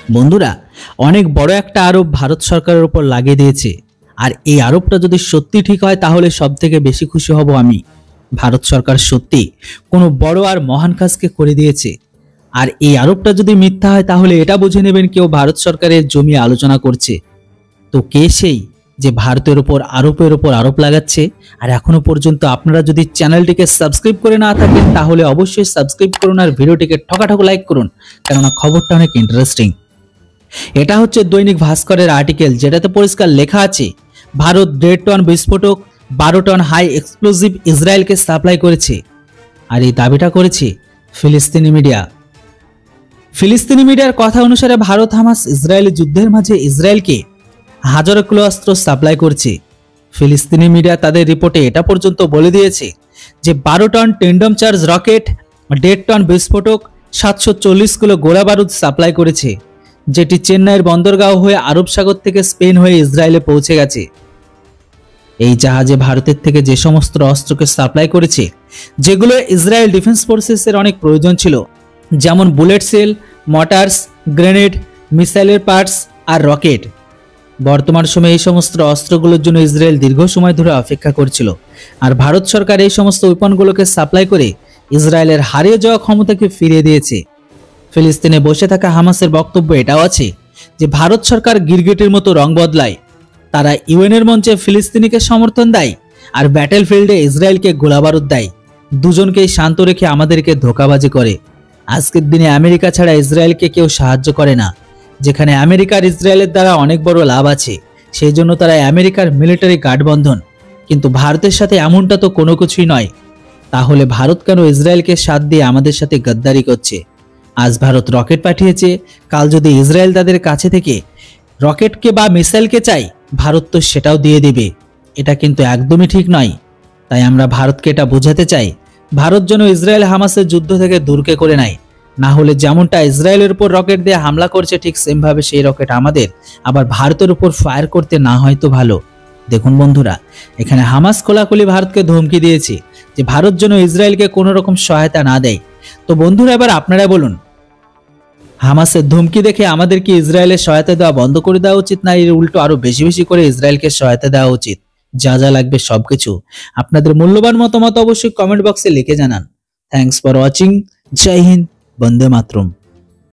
বন্ধুরা, অনেক বড় একটা আরোপ ভারত সরকারের উপর লাগিয়ে দিয়েছে। আর এই আরোপটা যদি সত্যি ঠিক হয় তাহলে সবথেকে বেশি খুশি হব আমি। ভারত সরকার সত্যি কোনো বড় আর মহান কাজকে করে দিয়েছে। আর এই আরোপটা যদি মিথ্যা হয় তাহলে এটা বুঝে নেবেন কেউ ভারত সরকারের জমিয়ে আলোচনা করছে। তো কে সেই যে ভারতের উপর আরোপ লাগাচ্ছে? আর এখনো পর্যন্ত আপনারা যদি চ্যানেলটিকে সাবস্ক্রাইব করে না থাকেন তাহলে অবশ্যই সাবস্ক্রাইব করুন আর ভিডিওটিকে ঠকাঠক লাইক করুন, কেননা খবরটা অনেক ইন্টারেস্টিং। এটা হচ্ছে দৈনিক ভাস্করের আর্টিকেল, যেটাতে পরিষ্কার লেখা আছে ভারত 1.5 টন বিস্ফোরক 12 টন হাই এক্সপ্লোজিভ ইসরায়েলকে সাপ্লাই করেছে। আর এই দাবিটা করেছে ফিলিস্তিনি মিডিয়া। ফিলিস্তিনি মিডিয়ার কথা অনুসারে ভারত হামাস ইসরায়েলি যুদ্ধের মাঝে ইসরায়েলকে হাজারো কিলো অস্ত্র সাপ্লাই করছে। ফিলিস্তিনি মিডিয়া তাদের রিপোর্টে এটা পর্যন্ত বলে দিয়েছে যে 12 টন টেন্ডম চার্জ রকেট, 1.5 টন বিস্ফোরক, 740 কিলো গোলা বারুদ সাপ্লাই করেছে, যেটি চেন্নাইয়ের বন্দরগাঁও হয়ে আরব সাগর থেকে স্পেন হয়ে ইসরায়েলে পৌঁছে গেছে। এই জাহাজে ভারতের থেকে যে সমস্ত অস্ত্রকে সাপ্লাই করেছে, যেগুলো ইসরায়েল ডিফেন্স ফোর্সেসের অনেক প্রয়োজন ছিল, যেমন বুলেট সেল, মটার্স, গ্রেনেড, মিসাইলের পার্টস আর রকেট। বর্তমান সময়ে এই সমস্ত অস্ত্রগুলোর জন্য ইসরায়েল দীর্ঘ সময় ধরে অপেক্ষা করছিল। আর ভারত সরকার এই সমস্ত ওয়েপনগুলোকে সাপ্লাই করে ইসরায়েলের হারিয়ে যাওয়া ক্ষমতাকে ফিরিয়ে দিয়েছে। ফিলিস্তিনে বসে থাকা হামাসের বক্তব্য এটাও আছে যে ভারত সরকার গিরগিটির মতো রং বদলায়। তারা ইউএনের মঞ্চে ফিলিস্তিনিকে সমর্থন দেয় আর ব্যাটেল ফিল্ডে ইসরায়েলকে গোলাবারুদ দেয়। দুজনকেই শান্ত রেখে আমাদেরকে ধোঁকাবাজি করে। আজকের দিনে আমেরিকা ছাড়া ইসরায়েলকে কেউ সাহায্য করে না। যেখানে আমেরিকার ইসরায়েলের দ্বারা অনেক বড় লাভ আছে, সেই জন্য তারা আমেরিকার মিলিটারি গাঠবন্ধন। কিন্তু ভারতের সাথে এমনটা তো কোনো কিছুই নয়। তাহলে ভারত কেন ইসরায়েলকে সাথ দিয়ে আমাদের সাথে গদ্দারি করছে? আজ ভারত রকেট পাঠিয়েছে, কাল যদি ইসরায়েল তাদের কাছে থেকে রকেটকে বা মিসাইলকে চাই, ভারত তো সেটাও দিয়ে দিবে। এটা কিন্তু একদমই ঠিক নয়। তাই আমরা ভারতকে এটা বোঝাতে চাই, ভারত যেন ইসরায়েল হামাসের যুদ্ধ থেকে দূরকে করে নেয়। না হলে যেমনটা ইসরায়েলের উপর রকেট দিয়ে হামলা করছে, ঠিক সেমভাবে সেই রকেট আমাদের আবার ভারতের উপর ফায়ার করতে না হয় তো ভালো। দেখুন বন্ধুরা, এখানে হামাস খোলাখুলি ভারতকে ধমকি দিয়েছে যে ভারত যেন ইসরায়েলকে কোনো রকম সহায়তা না দেয়। তো বন্ধুরা, এবার আপনারা বলুন, হামাসের ধমকি দেখে আমাদের কি ইসরায়েলের সহায়তা দেওয়া বন্ধ করে দেওয়া উচিত, না এর উল্টো আরো বেশি বেশি করে ইসরায়েলকে সহায়তা দেওয়া উচিত? যা যা লাগবে সবকিছু আপনাদের মূল্যবান মতামত অবশ্যই কমেন্ট বক্সে লিখে জানান। Thanks for watching. Jai Hind, Vande Mataram.